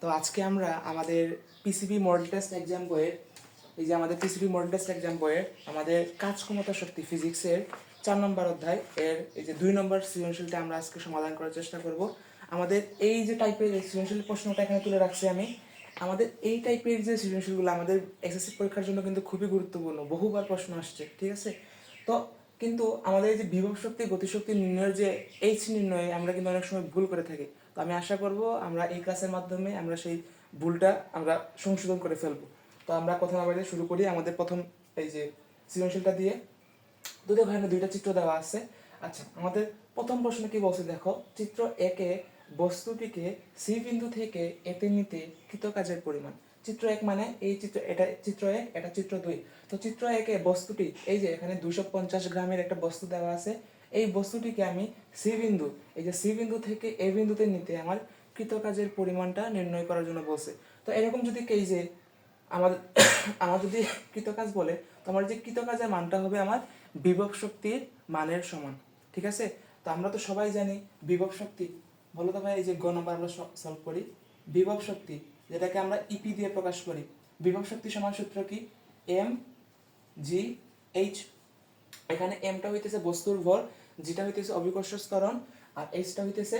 তো আজকে আমরা আমাদের পিসিবি মডেল টেস্ট এক্সাম বইয়ের আমাদের পিসিবি মডেল টেস্ট এক্সাম বইয়ের আমাদের কাজ ক্ষমতা শক্তি ফিজিক্সের 4 নম্বর অধ্যায় এর 2 নম্বর সৃজনশীলটা আমরা আজকে সমাধান করার চেষ্টা করব। আমাদের এই যে টাইপের সৃজনশীল প্রশ্নটা এখানে তুলে রাখছি আমি, আমাদের এই টাইপের যে সৃজনশীলগুলো আমাদের এসএসসি পরীক্ষার জন্য কিন্তু খুবই গুরুত্বপূর্ণ, বহুবার প্রশ্ন আসছে, ঠিক আছে। তো কিন্তু আমাদের এই যে বিভব শক্তি গতিশক্তি নির্ণয়ের যে এইচ নির্ণয়ে আমরা কিন্তু অনেক সময় ভুল করে থাকি। তো আমি আশা করব আমরা এই ক্লাসের মাধ্যমে আমরা সেই ভুলটা আমরা সংশোধন করে ফেলবো। তো আমরা কথা না বলে শুরু করি আমাদের প্রথম এই যে সৃজনশীলটা দিয়ে। তো দেখো এখানে দুইটা চিত্র দেওয়া আছে। আচ্ছা, আমাদের প্রথম প্রশ্ন কি বলছে দেখো, চিত্র একে বস্তুটিকে সি বিন্দু থেকে এতে নিতে কৃত কাজের পরিমাণ। চিত্র এক মানে এই চিত্র, এটা চিত্র এক, এটা চিত্র দুই। তো চিত্র একে বস্তুটি এই যে এখানে 250 গ্রামের একটা বস্তু দেওয়া আছে। এই বস্তুটিকে আমি সি বিন্দু, এই যে সি বিন্দু থেকে এ বিন্দুতে নিতে আমার কৃত কাজের পরিমাণটা নির্ণয় করার জন্য বলছে। তো এরকম যদি এই যে আমাদের আমার যদি কৃতকাজ বলে, তো আমার যে কৃতকাজের মানটা হবে আমার বিভব শক্তির মানের সমান, ঠিক আছে। তো আমরা তো সবাই জানি বিভব শক্তি, বলো তো ভাই, এই যে গ নম্বর আমরা সলভ করি বিভব শক্তি, যেটাকে আমরা ইপি দিয়ে প্রকাশ করি। বিভব শক্তি সমান সূত্র কি? M G H. এখানে এমটা হইতেছে বস্তুর ভর, যেটা হইতেছে অভিকর্ষ ত্বরণ, আর এইচটা হইতেছে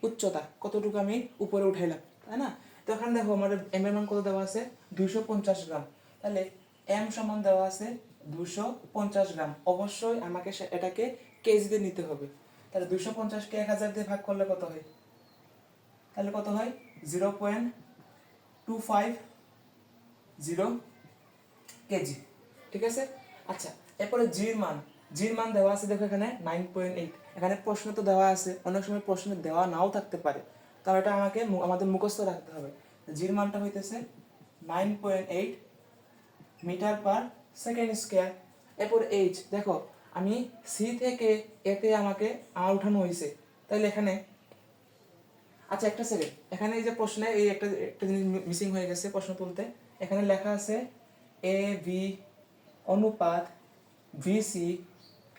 উচ্চতা, কতটুকু আমি উপরে উঠাইলাম, তাই না। তো এখানে দেখো আমার এম এর মান কত দেওয়া আছে? 250 গ্রাম। তাহলে এম সমান দেওয়া আছে 250 গ্রাম। অবশ্যই আমাকে এটাকে কেজিতে নিতে হবে। তাহলে 250কে 1000 দিয়ে ভাগ করলে কত হয়? তাহলে কত হয়? 0.250 কেজি, ঠিক আছে। আচ্ছা, এরপরে জির মান দেওয়া আছে দেখো এখানে 9.8। এখানে প্রশ্ন তো দেওয়া আছে, অনেক সময় প্রশ্ন দেওয়া নাও থাকতে পারে, তাও এটা আমাদের মুখস্থ রাখতে হবে। জির মানটা হইতেছে 9.8 মিটার পার সেকেন্ড স্কয়ার। এরপর এইচ দেখো, আমি সি থেকে এতে আমাকে উঠানো হয়েছে, তাহলে এখানে আচ্ছা একটা সেকেন্ড, এখানে এই যে প্রশ্নে এই একটা জিনিস মিসিং হয়ে গেছে প্রশ্ন তুলতে। এখানে লেখা আছে এ ভি অনুপাত ভিসি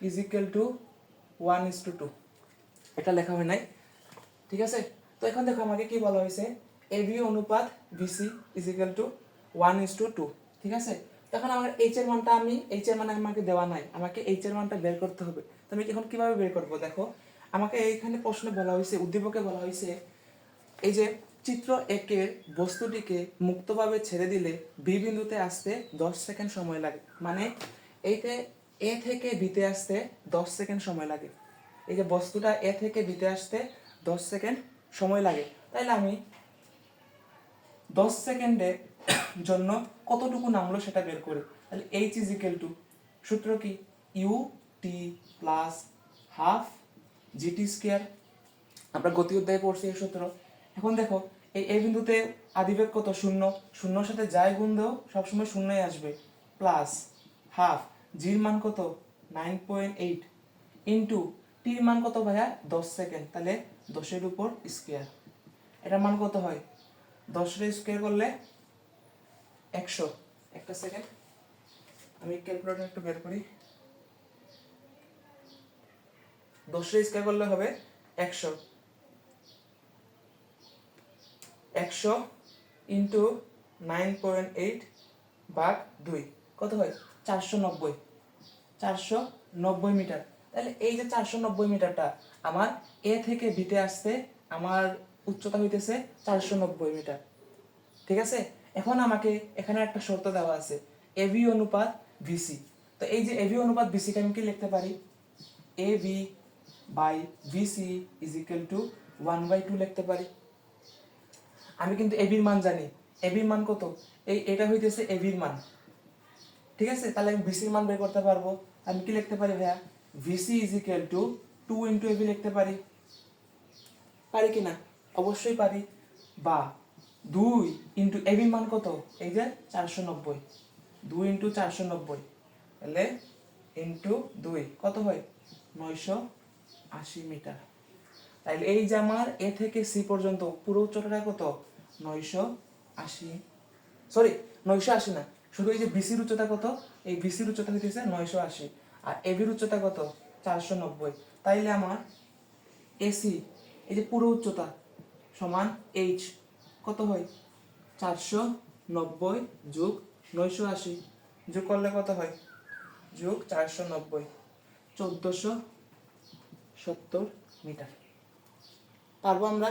ইজ ইকুয়াল টু 1:2, এটা লেখা হয় নাই, ঠিক আছে। তো এখন দেখো আমাকে কি বলা হয়েছে, এ ভি অনুপাত ভিসি ইজ ইকুয়াল টু 1:2, ঠিক আছে। এখন আমার এইচ এর মানটা আমাকে দেওয়া নাই, আমাকে এইচ এর মানটা বের করতে হবে। তো আমি এখন কিভাবে বের করবো দেখো, আমাকে এইখানে প্রশ্নে বলা হয়েছে, উদ্দীপকে বলা হয়েছে এই যে চিত্র একের বস্তুটিকে মুক্তভাবে ছেড়ে দিলে বি বিন্দুতে আসতে 10 সেকেন্ড সময় লাগে। মানে এইতে এ থেকে বিতে আসতে 10 সেকেন্ড সময় লাগে। এই যে বস্তুটা এ থেকে বিতে আসতে 10 সেকেন্ড সময় লাগে, তাইলে আমি 10 সেকেন্ডের জন্য কতটুকু নামলো সেটা বের করি। তাহলে এইচ ইজ ইকুয়াল টু, সূত্র কি? U T plus half GT square. আমরা গতি অধ্যায়ে পড়ছি এই সূত্র। এখন দেখো এই বিন্দুতে আদিবেগ কত? 0। শূন্যর সাথে যাই গুণ দেও সবসময় শূন্যই আসবে, প্লাস হাফ জির মান কত? 9.8 ইন্টু টির মান কত ভাইয়া? 10 সেকেন্ড। তাহলে 10-এর উপর স্কোয়ার, এটার মান কত হয়? 10-এর স্কোয়ার করলে 100। একটা সেকেন্ড, আমি ক্যালকুলেটর একটু বের করি। 10-এর স্কোয়ার করলে হবে 100। 100 ইন্টু 9.8 ভাগ 2 কত হয়? 490। 490 মিটার। তাহলে এই যে 490 মিটারটা আমার এ থেকে বিতে আসতে আমার উচ্চতা হইতেছে 490 মিটার, ঠিক আছে। এখন আমাকে এখানে একটা শর্ত দেওয়া আছে, এবি অনুপাত ভিসি। তো এই যে এবি অনুপাত ভিসিকে আমি কি লিখতে পারি? AB by VC is equal to 1/2 লিখতে পারি। আমি কিন্তু এবির মান জানি, এবির মান কত? এটা হইতেছে এবির মান, ঠিক আছে। তাহলে আমি ভিসির মান বের করতে পারবো। আমি কি লিখতে পারি ভাইয়া? VC is equal to 2 into AB লিখতে পারি, পারি কি না? অবশ্যই পারি। বা 2 ইন্টু এবির মান কত? এই যে 490, 2 ইন্টু 490 তাহলে ইন্টু 2 কত হয়? 980 মিটার। তাহলে এই যে আমার এ থেকে সি পর্যন্ত পুরো উচ্চতাটা কত? 980, সরি 980 না, শুধু এই যে বিসির উচ্চতা কত? এই বিসির উচ্চতা হইতেছে 980, আর এবির উচ্চতা কত? 490। তাইলে আমার এসি এই যে পুরো উচ্চতা সমান এইচ, কত হয় 490 যোগ 980 যোগ করলে কত হয় যোগ 490 1470 মিটার। পারবো আমরা?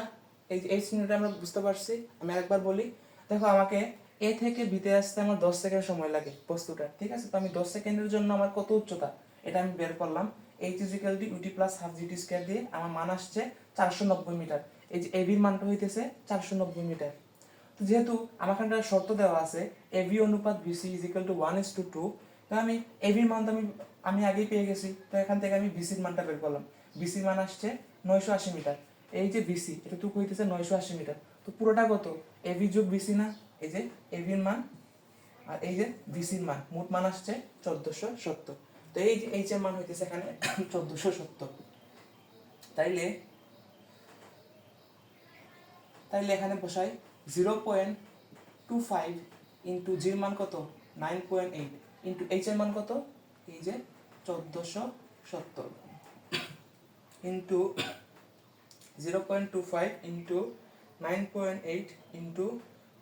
এই চিহ্নটা আমরা বুঝতে পারছি। আমি আরেকবার বলি, দেখো আমাকে এ থেকে বিতে আসতে আমার 10 সেকেন্ড সময় লাগে বস্তুটা, ঠিক আছে? তো আমি 10 সেকেন্ডের জন্য আমার কত উচ্চতা এটা আমি বের করলাম। h = ut + ½ gt² দিয়ে আমার মান আসছে 490 মিটার। এই যে ab এর মানটা হইতেছে 490 মিটার। তো যেহেতু আমার এখানে শর্ত দেওয়া আছে ab অনুপাত bc = 1:2, তো আমি ab এর মান তো আমি আগেই পেয়ে গেছি। তো এখান থেকে আমি bc এর মানটা বের করলাম। bc এর মান আসছে 980 মিটার। এই যে bc এটা তো হইতেছে 980 মিটার। তো পুরোটা কত ab যোগ bc না? এই যে ab এর মান আর এই যে bc এর মান, মোট মান আসছে 1470। তো এই যে h এর মান হইতেছে এখানে 1470। তাইলে এখানে বসাই 0.25 ইন্টু জি এর মান কত 9.8 ইন্টু এইচ এর মান কত এই যে 1470 ইন্টু 0.25 ইন্টু 9.8 ইন্টু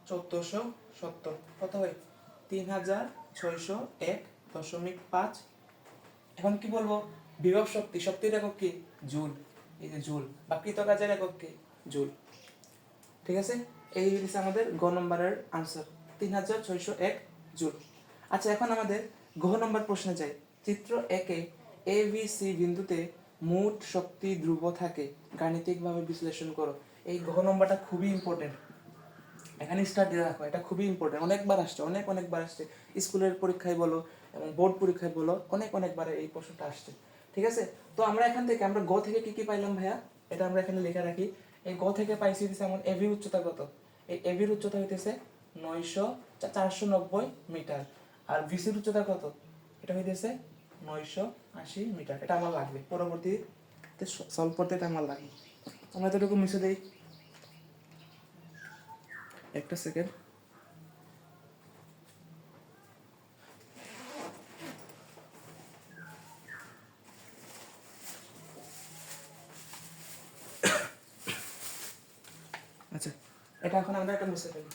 1470 কত হয় 3601.5। এখন কি বলবো বিভব শক্তি, শক্তির একক কি জুল, এই যে জুল, বা কৃতকাজের একক কি জুল। ঠিক আছে, এই হচ্ছে আমাদের গ নম্বরের আনসার 3601 জুল। আচ্ছা এখন আমাদের ঘ নম্বর প্রশ্নে যাই। চিত্র একে এ বি সি বিন্দুতে মোট শক্তি ধ্রুব থাকে, গাণিতিকভাবে বিশ্লেষণ করো। এই ঘ নম্বরটা খুবই ইম্পর্টেন্ট, এখানে স্টাডি রাখো, এটা খুবই ইম্পর্টেন্ট। অনেকবার আসছে, অনেকবার আসছে, স্কুলের পরীক্ষায় বলো এবং বোর্ড পরীক্ষায় বলো, অনেকবার এই প্রশ্নটা আসছে। ঠিক আছে, তো আমরা এখান থেকে আমরা গ থেকে কি কি পাইলাম ভাইয়া, এটা আমরা এখানে লিখে রাখি। এই গ থেকে পাইছি হচ্ছে আমার এভির উচ্চতা কত, এই এভির উচ্চতা হইতেছে 490 মিটার, আর ভিসির উচ্চতা কত, এটা হইতেছে 980 মিটার। এটা আমার লাগবে পরবর্তীতে সলভ করতে, এটা আমার লাগবে। আমরা এতটুকু মুছে দেই, একটা সেকেন্ড। আচ্ছা এটা এখন আমরা একটা মুছে ফেলি।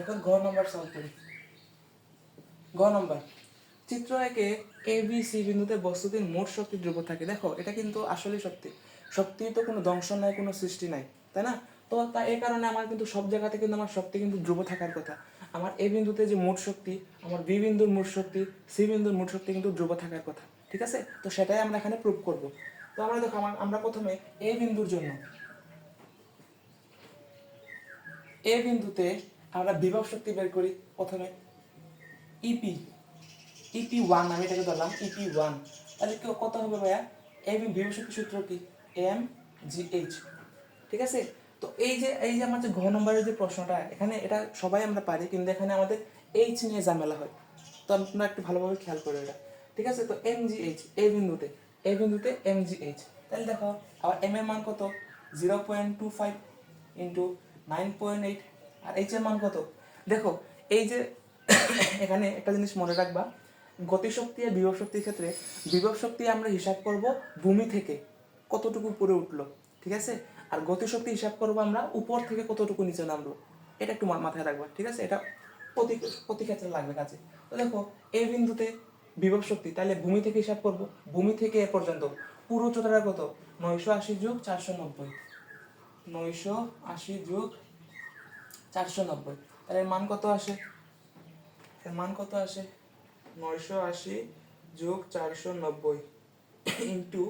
এখন ঘ নম্বর সলভ করি। ঘ নম্বর, চিত্র একে এ বি সি বিন্দুতে বস্তুটির মোট শক্তি ধ্রুব থাকে। দেখো এটা কিন্তু আসলে শক্তি তো কোনো দংশন নাই, কোনো সৃষ্টি নাই, তাই না? তো তা এই কারণে আমার কিন্তু সব জায়গাতে কিন্তু আমার শক্তি কিন্তু ধ্রুব থাকার কথা। আমার এ বিন্দুতে যে মোট শক্তি, আমার বি বিন্দুর মোট শক্তি, সি বিন্দুর মোট শক্তি কিন্তু ধ্রুব থাকার কথা। ঠিক আছে, তো সেটাই আমরা এখানে প্রুভ করব। তো আমরা দেখো আমরা প্রথমে এ বিন্দুর জন্য এ বিন্দুতে আমরা বিভব শক্তি বের করি। প্রথমে ইপি ইপি ওয়ান, আমি এটাকে ধরলাম ইপি ওয়ান, তাহলে কত হবে ভাইয়া, এ বিভব শক্তি সূত্র কি এম জি এইচ। ঠিক আছে, তো এই যে আমার যে ঘ নম্বরের যে প্রশ্নটা, এখানে এটা সবাই আমরা পারি, কিন্তু এখানে আমাদের এইচ নিয়ে ঝামেলা হয়। তো আপনারা একটু ভালোভাবে খেয়াল করে এটা। ঠিক আছে, তো এম জি এইচ এই বিন্দুতে এম জি এইচ, তাহলে দেখো আবার এম এর মান কত 0.25 ইন্টু 9.8, আর এইচ এর মান কত। দেখো এই যে এখানে একটা জিনিস মনে রাখবা, গতিশক্তি আর বিভব শক্তির ক্ষেত্রে বিভব শক্তি আমরা হিসাব করব ভূমি থেকে কতটুকু উপরে উঠলো, ঠিক আছে, আর গতিশক্তি হিসাব করবো আমরা উপর থেকে কতটুকু নিচে নামলো। এটা একটু মাথায় রাখবা, ঠিক আছে, এটা প্রতি ক্ষেত্রে লাগবে কাজে। তো দেখো এই বিন্দুতে বিভব শক্তি, তাহলে ভূমি থেকে হিসাব করব, ভূমি থেকে এ পর্যন্ত পুরো উচ্চতাটা কত 980 যোগ 490, 980 যোগ 490, তাহলে এর মান কত আসে, এর মান কত আসে 980 যোগ 490 ইন্টু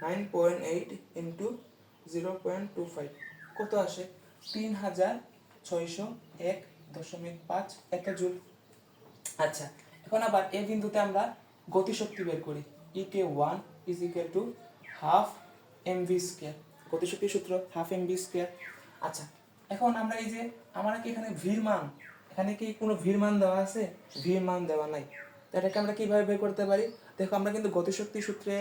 9.8 ইন্টু 0.25 কত আসে 3601.5 একটা জুল। আচ্ছা এখন আবার এই বিন্দুতে আমরা গতিশক্তি বের করি, EK one is equal to half M V square, গতিশক্তির সূত্র হাফ এম ভি স্কোয়ার। আচ্ছা এখন আমরা এই যে আমরা কি এখানে ভির মান, এখানে কি কোনো ভির মান দেওয়া আছে, ভির মান দেওয়া নাই, তো এটাকে আমরা কিভাবে বের করতে পারি। দেখো আমরা কিন্তু গতিশক্তি সূত্রে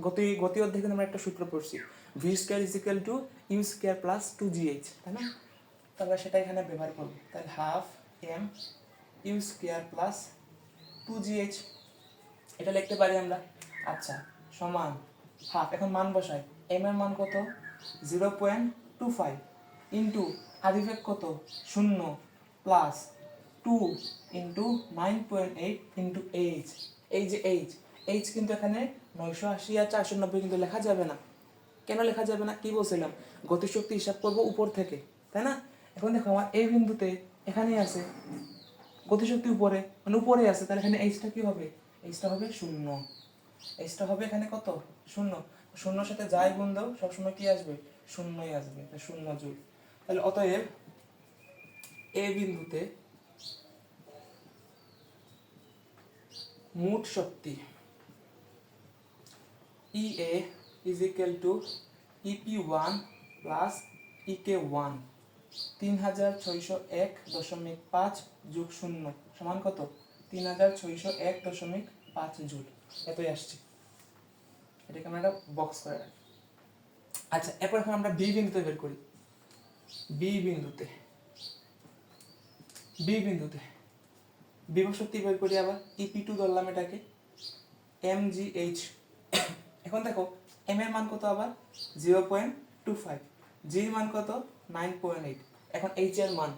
গতি অধ্যায়ে আমরা একটা সূত্র পড়ছি, V square is equal to U square plus 2gh, তাই না? তো আমরা সেটা এখানে ব্যবহার করবো, তাহলে half M U square plus 2gh। এটা লিখতে পারি আমরা। আচ্ছা, সমান হাফ, এখন মান বসাই। এম এর মান কত? 0.25 ইন্টু আদিবেগ কত? 0 প্লাস 2 ইন্টু 9.8 ইন্টু এইচ। এই যে এইচ, এইচ কিন্তু এখানে 980 আর 490 কিন্তু লেখা যাবে না। কেন লেখা যাবে না? কি বলছিলাম, গতিশক্তি হিসাব করবো উপর থেকে, তাই না? এখন দেখো আমার এই বিন্দুতে এখানেই আছে গতিশক্তি, উপরে মানে উপরে আছে, তাহলে এখানে এইচটা কি হবে? এইচটা হবে 0। এইচটা হবে এখানে কত? 0। 0-র সাথে যাই গুণ দাও সবসময় কি আসবে? 0ই আসবে, 0 জুল। তাহলে অতএব এ বিন্দুতে মোট শক্তি EA is equal to EP1 plus EK1 3601.5 যোগ 0 সমান কত? 3601.5 জুল। এতই আসছে। এটাকে আমরা একটা বক্স করে রাখি। আচ্ছা, এরপর এখন আমরা বি বিন্দুতে বের করি। বি বিন্দুতে বিভব শক্তি বের করি আবার। EP2 ধরলাম এটাকে, mgh। এখন দেখো এম এর মান কত? আবার 0.25, জি এর মান কত? 9.8। এখন এইচ এর মান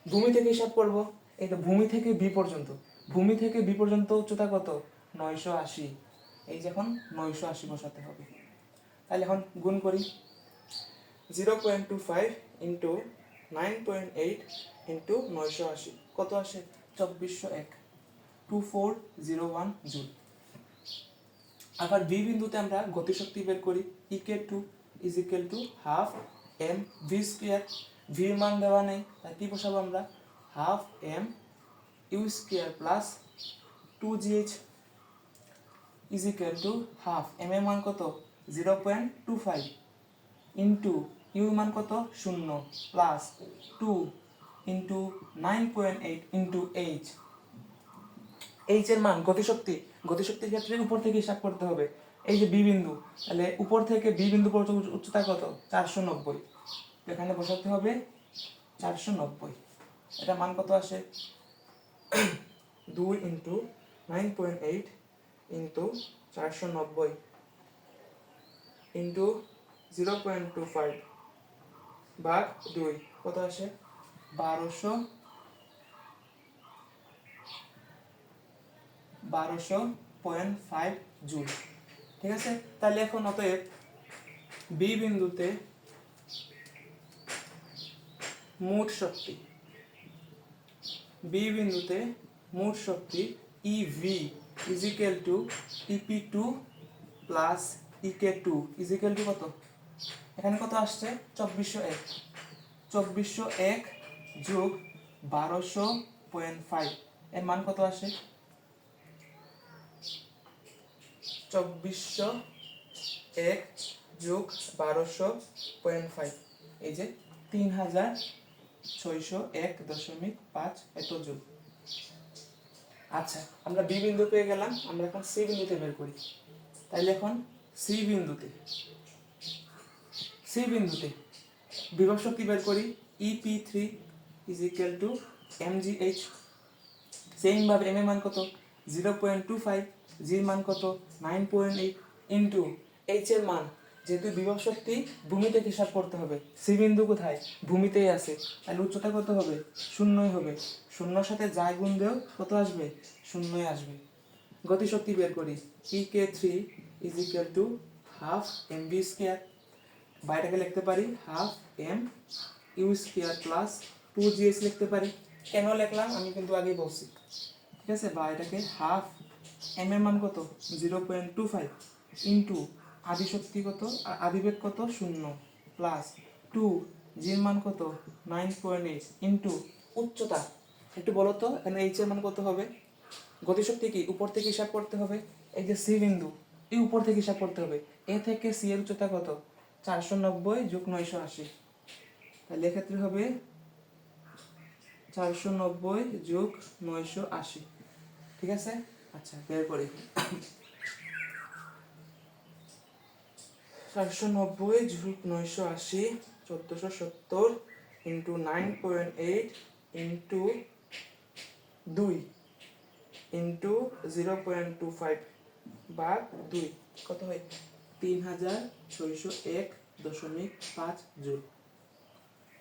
ভূমি থেকে হিসাব করব। এই তো ভূমি থেকে বি পর্যন্ত, ভূমি থেকে বি পর্যন্ত উচ্চতা কত? 980। এই যে এখন 980 বসাতে হবে। তাহলে এখন গুণ করি। 0.25 ইন্টু 9.8 ইন্টু 980 কত আসে? 2401, 2401 জুল। আবার বি বিন্দুতে আমরা গতিশক্তি বের করি। EK2 is equal to half m v square. v এর মান দেওয়া নেই, তাই কি বসাবো আমরা? Half m u square plus 2gh is equal to half m এর মান কত? 0.25 ইন্টু ইউ এর মান কত? 0 plus 2 into 9.8 into H. H এর মান গতিশক্তির ক্ষেত্রে উপর থেকে হিসাব করতে হবে। এই যে বি বিন্দু, তাহলে উপর থেকে বি বিন্দু পর্যন্ত উচ্চতা কত? 490। এখানে বসাতে হবে 490। এটা মান কত আসে? 2 ইন্টু 9.8 ইন্টু 490 ইন্টু 0.25 ভাগ 2 কত আসে? 1200.5 জুল। ঠিক আছে। তাহলে এখন অতএব বি বিন্দুতে মোট শক্তি EV is equal to EP2 plus EK2 is equal to কত? এখানে কত আসছে? 2401 যোগ 1200.5 এর মান কত আসে? 2401 যোগ 1200.5, এই যে 3601.5 এত জুল। আচ্ছা, আমরা বি বিন্দু পেয়ে গেলাম। আমরা এখন সি বিন্দুতে বের করি। তাইলে এখন সি বিন্দুতে বিভব শক্তি বের করি। EP3 is equal to mgh। Same ভাবে এম এর মান কত? 0.25, জি এর মান কত? 9.8 ইন্টু এইচ এর মান, যেহেতু বিভব শক্তি ভূমি থেকে হিসাব করতে হবে, সি বিন্দু কোথায়? ভূমিতেই আছে, তাহলে উচ্চতা কত হবে? 0ই হবে। 0-র সাথে যাই গুণ দেও কত আসবে? 0ই আসবে। গতিশক্তি বের করি। EK3 is equal to half mv square, বাইরেটাকে লিখতে পারি half m u square plus 2gh লিখতে পারি। কেন লিখলাম আমি কিন্তু আগেই বলছি, ঠিক আছে? বা এটাকে হাফ m এর মান কত? 0.25 ইন্টু আদিশক্তি কত? আদিবেগ কত? 0 প্লাস 2 জি এর মান কত? 9.8 ইন্টু উচ্চতা। একটু বলো তো এখানে এইচ এর মান কত হবে? গতিশক্তি কি উপর থেকে হিসাব করতে হবে। এই যে সি বিন্দু, এই উপর থেকে হিসাব করতে হবে। এ থেকে সি এর উচ্চতা কত? 490 যোগ 980, তাহলে এক্ষেত্রে হবে 490 যোগ 980। ঠিক আছে। আচ্ছা, বের করি। 490 যোগ 980 1470 ইন্টু 9.8 ইন্টু 2 ইন্টু 0.25 ভাগ 2 কত হয় 3601.5 জুল।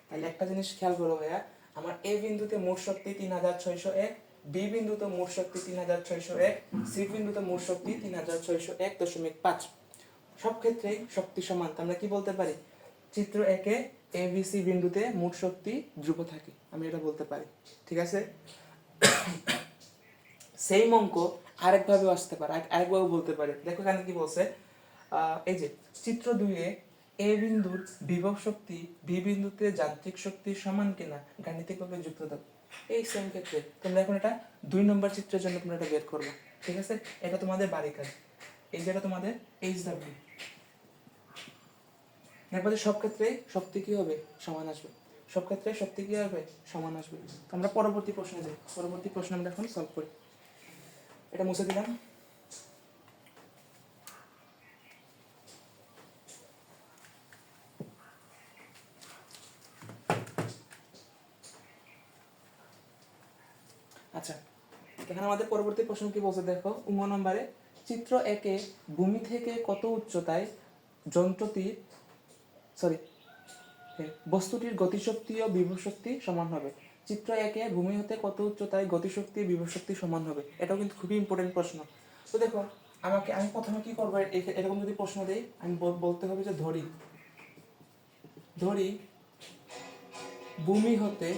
তাহলে একটা জিনিস খেয়াল করো ভাইয়া, আমার এ বিন্দুতে মোট শক্তি 3601, বি বিন্দুতে মোট শক্তি 3601, সি বিন্দুতে মোট শক্তি 3601.5। সব ক্ষেত্রেই শক্তি সমান। আমরা কি বলতে পারি, চিত্র একে এ বি সি বিন্দুতে মোট শক্তি ধ্রুব থাকে, আমি এটা বলতে পারি। ঠিক আছে, সেম অঙ্ক আরেকভাবে আসতে পারে, আরেকভাবে বলতে পারে। দেখো এখানে কি বলছে, এই যে চিত্র 2-এ এ বিন্দুর বিভব শক্তি বি বিন্দুতে যান্ত্রিক শক্তির সমান কিনা গাণিতিকভাবে যুক্ত দাও। এই সেম ক্ষেত্রে তোমরা এখন এটা 2 নম্বর চিত্রের জন্য তোমরা এটা বের করবে। ঠিক আছে, এটা তোমাদের বাড়ি কাজ। এই যেটা তোমাদের HW, দেখবে যে সব ক্ষেত্রে শক্তি কি হবে, সমান আসবে। সব ক্ষেত্রে শক্তি কি হবে, সমান আসবে। আমরা পরবর্তী প্রশ্নে যাই। পরবর্তী প্রশ্ন আমরা এখন সলভ করি। এটা মুছে দিলাম। আচ্ছা, এখানে আমাদের পরবর্তী প্রশ্ন কি বলছে দেখো, 9 নম্বরে চিত্র একে ভূমি থেকে কত উচ্চতায় যন্ত্রটির বস্তুটির গতিশক্তি ও বিভব শক্তি সমান হবে। চিত্র একে ভূমি হতে কত উচ্চতায় গতিশক্তি বিভব শক্তি সমান হবে, এটাও কিন্তু খুবই ইম্পর্টেন্ট প্রশ্ন। তো দেখো আমি প্রথমে কি করবো, এরকম যদি প্রশ্ন দেই আমি বলতে হবে যে ধরি ভূমি হতে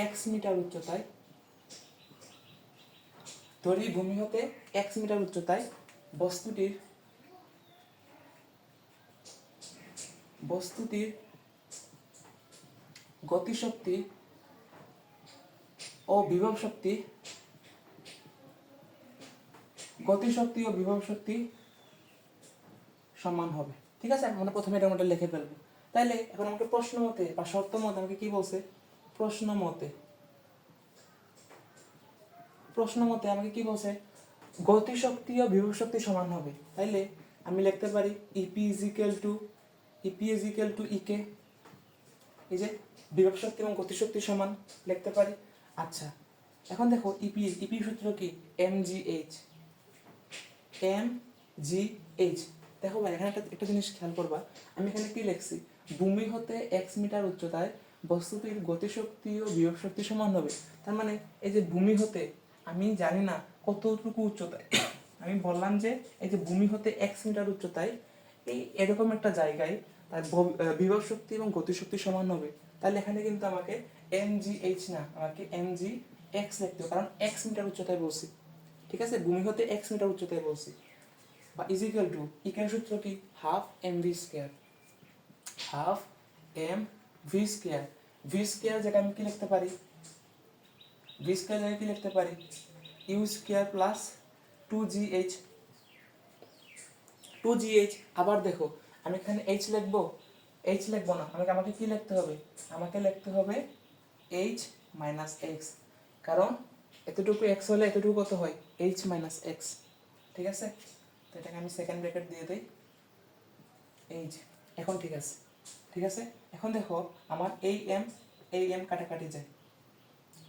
x মিটার উচ্চতায়, বস্তুটির গতিশক্তি ও বিভব শক্তি সমান হবে। ঠিক আছে, আমরা প্রথমে এটা আমরা লিখে ফেলবো। তাইলে এখন আমাকে প্রশ্ন মতে বা শর্ত মতে আমাকে কি বলছে, প্রশ্ন মতে আমাকে কি বলছে, গতিশক্তি ও বিভব শক্তি সমান হবে। তাইলে আমি লিখতে পারি ইপি ইজিক্যাল টু ইকে, এই যে বিভব শক্তি এবং গতিশক্তি সমান লিখতে পারি। আচ্ছা, এখন দেখো ইপি সূত্র কি, mgh। দেখো ভাই এখানে একটা জিনিস খেয়াল করবা, আমি এখানে কি লিখছি, ভূমি হতে x মিটার উচ্চতায় বস্তুটির গতিশক্তি ও বিভব শক্তি সমান হবে। তার মানে এই যে ভূমি হতে আমি জানি না কতটুকু উচ্চতায়, আমি বললাম যে এই যে ভূমি হতে x মিটার উচ্চতায় এই এরকম একটা জায়গায় তার বিভব শক্তি এবং গতিশক্তি সমান হবে। তাহলে এখানে কিন্তু আমাকে mgh না, আমাকে mgx লিখতে হবে, কারণ x মিটার উচ্চতায় বলছি। ঠিক আছে, ভূমি হতে x মিটার উচ্চতায় বলছি। বা ইজিক্যাল টু ইকের সূত্র কি, half mv square. V square যেটা আমি কি লিখতে পারি, ইউ স্কয়ার প্লাস 2gh। আবার দেখো আমি এখানে লিখবো না, আমাকে কি লিখতে হবে, আমাকে লিখতে হবে h মাইনাস এক্স, কারণ এতটুকু x হলে এতটুকু কত হয়, h মাইনাস এক্স। ঠিক আছে, তো এটাকে আমি সেকেন্ড ব্র্যাকেট দিয়ে দিই, h। এখন ঠিক আছে, এখন দেখো আমার এই এম কাটাকাটি যায়।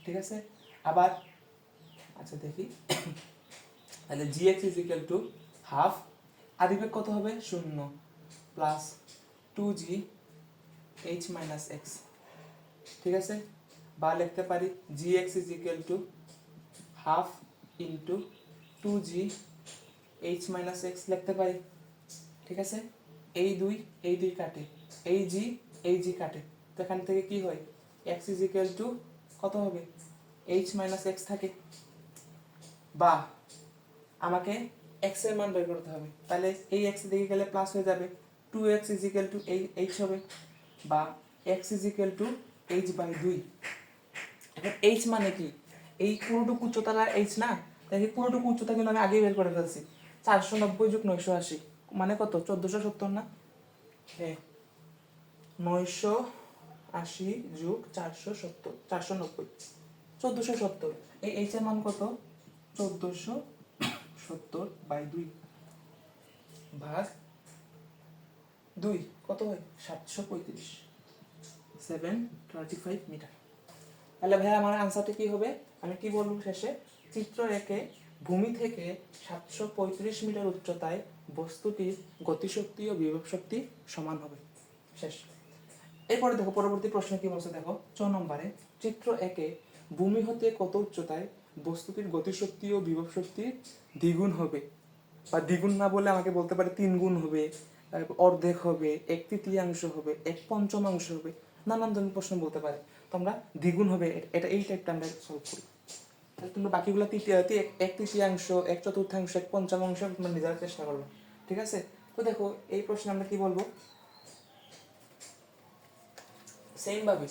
ঠিক আছে, আবার আচ্ছা দেখি, তাহলে gx is equal to half, আদিবেগ কত হবে, 0 plus 2g h minus x. ঠিক আছে, বা লিখতে পারি gx is equal to half into 2g h minus x লিখতে পারি। ঠিক আছে, এই দুই কাটে, এই জি কাটে, তো এখান থেকে কি হয়, x ইজ ইকুয়াল টু কত হবে, h মাইনাস এক্স থাকে। বা আমাকে x এর মান বের করতে হবে, তাহলে এই x দিকে গেলে প্লাস হয়ে যাবে, 2x is equal two h হবে, বা x is equal two h/2। এখন h মানে কি, এই পুরোটুকু উচ্চতাটা h না, তাই পুরোটুকু উচ্চতা কিন্তু আমি আগেই বের করে ফেলছি, 490 যোগ 980 মানে কত, 1470 না, হ্যাঁ 980 যোগ 470 490 1470। এই h এর মান কত, 1470/2 ভাগ 2 কত হয়, 735 মিটার। তাহলে ভাই আমার আনসারটা কি হবে? আমি কি বলবো শেষে? চিত্র একে ভূমি থেকে 735 মিটার উচ্চতায় বস্তুটির গতিশক্তি ও বিভব শক্তি সমান হবে। শেষ। এরপরে দেখো পরবর্তী প্রশ্ন কি বলছে দেখো 4 নম্বরে, চিত্র একে ভূমি হতে কত উচ্চতায় বস্তুটির গতিশক্তি ও বিভব শক্তি দ্বিগুণ হবে, বা দ্বিগুণ না বলে আমাকে বলতে পারে 3 গুণ হবে, অর্ধেক হবে, 1/3 হবে, 1/5 হবে, নানান ধরনের প্রশ্ন বলতে পারে। তো আমরা দ্বিগুণ হবে এটা এই টাইপটা আমরা সলভ করি। তাহলে তোমরা বাকিগুলো 1/3, 1/4, 1/5 তোমরা নিজেরা চেষ্টা করবে। ঠিক আছে? তো দেখো এই প্রশ্নে আমরা কি বলবো, সেম ভাবে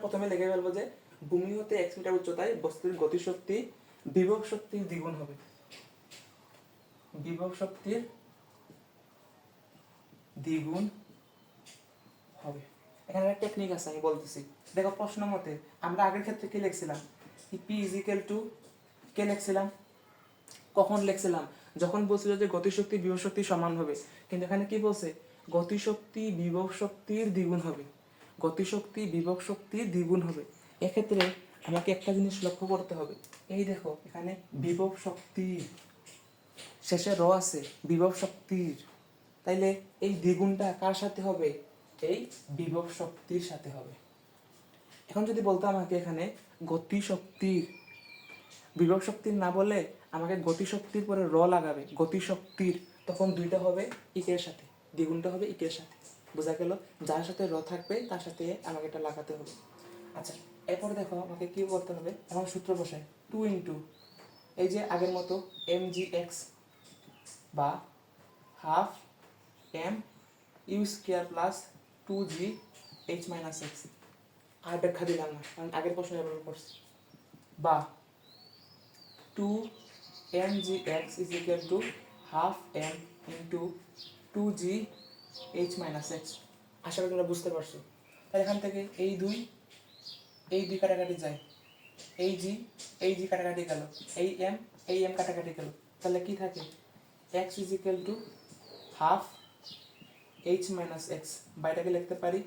প্রথমে লিখে ফেলবো যে ভূমি হতে 1 মিটার উচ্চতায় বস্তুর গতিশক্তি বিভব শক্তির দ্বিগুণ হবে। বিভব শক্তির দ্বিগুণ হবে। এখানে একটা টেকনিক আছে আমি বলতেছি। দেখো প্রশ্ন মতে আমরা আগের ক্ষেত্রে কি লিখছিলাম? পি ইজ ইকুয়াল টু কে লিখছিলাম? কখন লিখছিলাম? যখন বলছিল যে গতিশক্তি বিভব শক্তি সমান হবে। কিন্তু এখানে কি বলছে? গতিশক্তি বিভব শক্তির দ্বিগুণ হবে। গতিশক্তি বিভব শক্তির দ্বিগুণ হবে। এক্ষেত্রে আমাকে একটা জিনিস লক্ষ্য করতে হবে। এই দেখো এখানে বিভব শক্তি শেষে র আছে, বিভব শক্তির। তাইলে এই দ্বিগুণটা কার সাথে হবে? এই বিভব শক্তির সাথে হবে। এখন যদি বলতো আমাকে এখানে গতিশক্তির, বিভব শক্তির না বলে আমাকে গতিশক্তির পরে র লাগাবে, গতিশক্তির, তখন দুইটা হবে ইকের সাথে, দ্বিগুণটা হবে ইকের সাথে। বোঝা গেল? যার সাথে র থাকবে তার সাথে আমাকে এটা লাগাতে হবে। আচ্ছা, এরপরে দেখো আমাকে কি করতে হবে, এখন সূত্র বসাই। 2 ইন্টু এই যে আগের মতো mgx বা half M U square plus 2g h minus X. আর ব্যাখ্যা দিলাম না কারণ আগের প্রশ্ন ব্যবহার করছি। বা 2mgx is equal to half m into 2g h minus x। আশা করি তোমরা বুঝতে পারছো। তাহলে এখান থেকে এই দুই কাটাকাটি যায়, এই জি কাটাকাটি গেল, এই এম কাটাকাটি গেল। তাহলে কি থাকে? x is equal to half h minus x। বাইটাকে লিখতে পারি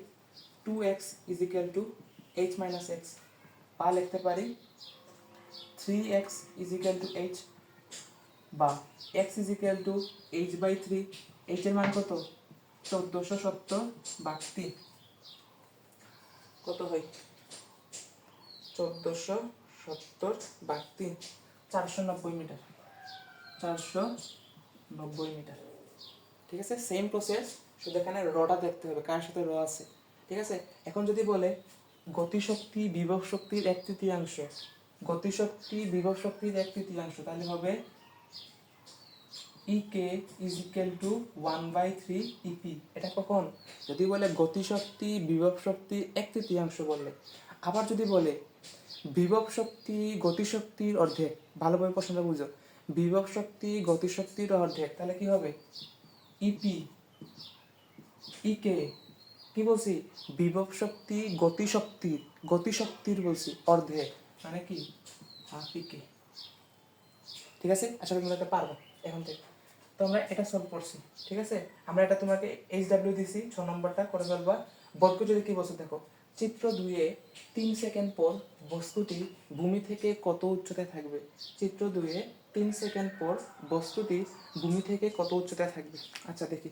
2x is equal to h minus x, বা লিখতে পারি 3x is equal to h, বা x is equal to h by 3। h এর মান কত? 1470/3। কত হয়? 1470/3, 490 মিটার। 490 মিটার। ঠিক আছে? সেম প্রসেস, শুধু এখানে রটা দেখতে হবে কার সাথে র আছে। ঠিক আছে? এখন যদি বলে গতিশক্তি বিভব শক্তির 1/3, গতিশক্তি বিভব শক্তির 1/3, তাহলে হবে EK is equal to 1/3 EP। এটা কখন? যদি বলে গতিশক্তি বিভব শক্তির 1/3 বললে। আবার যদি বলে বিভব শক্তি গতিশক্তির অর্ধেক, ভালোভাবে প্রশ্নটা বুঝো, বিভব শক্তি গতিশক্তির অর্ধেক, তাহলে কি হবে? ইপি ইকে কি বলছি? বিভব শক্তি গতিশক্তির বলছি অর্ধেক, মানে কি? হাফ ইকে। ঠিক আছে? আশা করি তোমরা এটা পারবে এখন থেকে। তো আমরা এটা সলভ করছি। ঠিক আছে? আমরা এটা তোমাকে HW দিছি, 6 নম্বরটা করে ফেলবা। বর্গ যদি কি বলছে দেখো, চিত্র 2 এ 3 সেকেন্ড পর বস্তুটি ভূমি থেকে কত উচ্চতায় থাকবে? চিত্র 2 এ 3 সেকেন্ড পর বস্তুটি ভূমি থেকে কত উচ্চতায় থাকবে? আচ্ছা দেখি।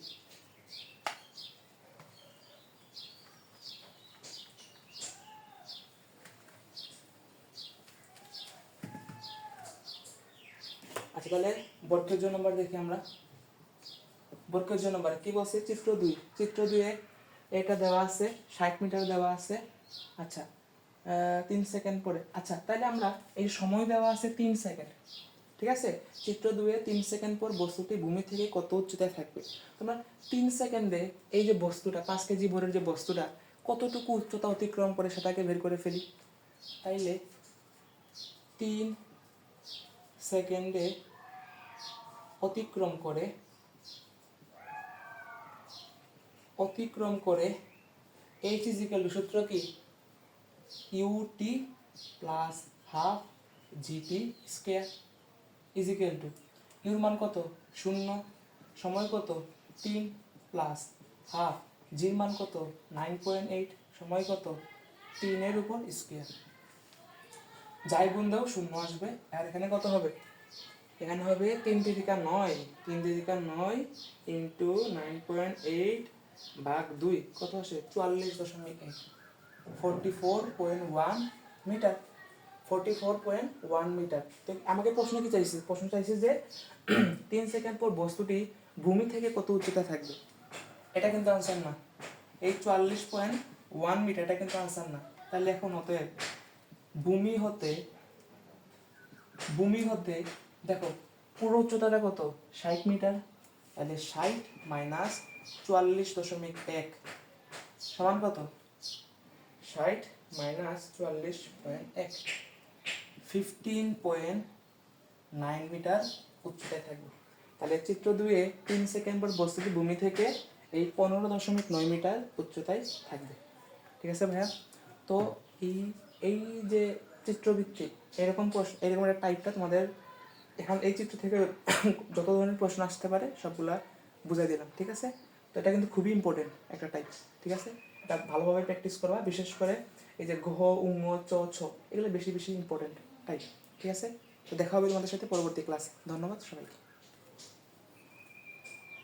আচ্ছা তাহলে বর্গের জন্য নাম্বার দেখি আমরা। বর্গের জন্য নাম্বার কি বলছে? চিত্র 2 এ এটা দেওয়া আছে 60 মিটার দেওয়া আছে। আচ্ছা 3 সেকেন্ড পরে। আচ্ছা তাহলে আমরা এই সময় দেওয়া আছে 3 সেকেন্ড। ঠিক আছে? চিত্র 2 এ 3 সেকেন্ড পর বস্তুটি ভূমি থেকে কত উচ্চতায় থাকবে। তোমরা 3 সেকেন্ডে এই যে বস্তুটা 5 কেজি ভরের যে বস্তুটা কতটুকু উচ্চতা অতিক্রম করে সেটাকে বের করে ফেলি। তাইলে 3 সেকেন্ডে অতিক্রম করে h is equal to, সূত্র কি? ut plus half gt square is equal to, your মান কত? 0, সময় কত? 3 প্লাস হাফ জির মান কত 9.8, সময় কত 3/স্কয়ার। যাই গুণ দাও শূন্য আসবে, আর এখানে কত হবে, এখানে হবে 3^9, 3^9 ইন্টু 9.8 ভাগ 2 কত আসে 44.1, 44.1 মিটার, 44.1 মিটার। তো আমাকে প্রশ্ন কি চাইছে, প্রশ্ন চাইছে যে 3 সেকেন্ড পর বস্তুটি ভূমি থেকে কত উচ্চতা থাকবে। এটা কিন্তু আনসার না, এই 44.1 মিটার এটা কিন্তু আনসার না। তাহলে এখন অতএব ভূমি হতে দেখো পুরো উচ্চতাটা কত 60 মিটার, তাহলে 60 মাইনাস 44.1 সমান কত 60 মাইনাস 44.1, 15.9 মিটার উচ্চতায় থাকবে। তাহলে চিত্র 2-এ 3 সেকেন্ড পর বস্তুটি ভূমি থেকে এই 15.9 মিটার উচ্চতায় থাকবে। ঠিক আছে ভাইয়া? তো এই এই যে চিত্রভিত্তিক এরকম প্রশ্ন, এরকম একটা টাইপটা তোমাদের এখন এই চিত্র থেকে যত ধরনের প্রশ্ন আসতে পারে সবগুলা বুঝাই দিলাম। ঠিক আছে? তো এটা কিন্তু খুবই ইম্পর্টেন্ট একটা টাইপ। ঠিক আছে? এটা ভালোভাবে প্র্যাকটিস করবা, বিশেষ করে এই যে ঘ উঙ চ ছ এগুলো বেশি বেশি ইম্পর্টেন্ট টাইপ। ঠিক আছে? তো দেখা হবে তোমাদের সাথে পরবর্তী ক্লাসে। ধন্যবাদ সবাইকে।